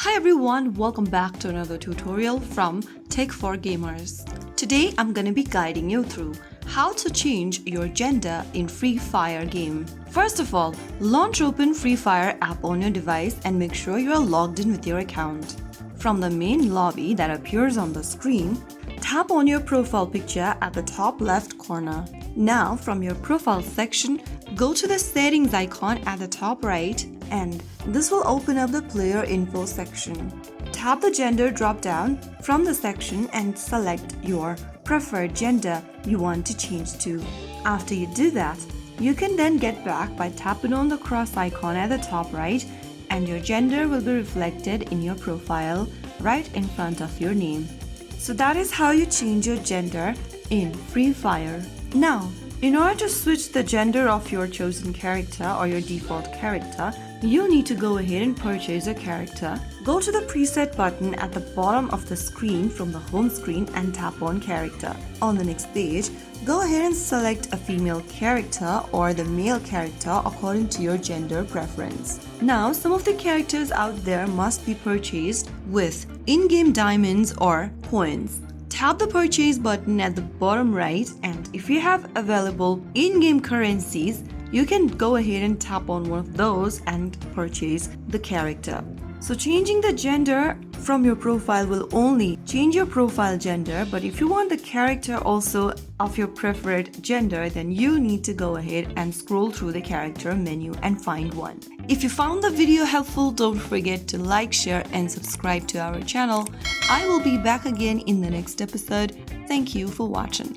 Hi everyone, welcome back to another tutorial from Tech for Gamers. Today I'm gonna be guiding you through how to change your gender in Free Fire game. First of all, launch open Free Fire app on your device and make sure you are logged in with your account. From the main lobby that appears on the screen, tap on your profile picture at the top left corner. Now from your profile section, go to the settings icon at the top right and this will open up the player info section. Tap the gender drop down from the section and select your preferred gender you want to change to. After you do that, you can then get back by tapping on the cross icon at the top right and your gender will be reflected in your profile right in front of your name. So that is how you change your gender in Free Fire. Now, in order to switch the gender of your chosen character or your default character, you need to go ahead and purchase a character. Go to the preset button at the bottom of the screen from the home screen and tap on character. On the next page, go ahead and select a female character or the male character according to your gender preference. Now, some of the characters out there must be purchased with in-game diamonds or coins. Tap the purchase button at the bottom right and if you have available in-game currencies, you can go ahead and tap on one of those and purchase the character. So changing the gender from your profile will only change your profile gender, but if you want the character also of your preferred gender, then you need to go ahead and scroll through the character menu and find one. If you found the video helpful, don't forget to like, share and subscribe to our channel. I will be back again in the next episode. Thank you for watching.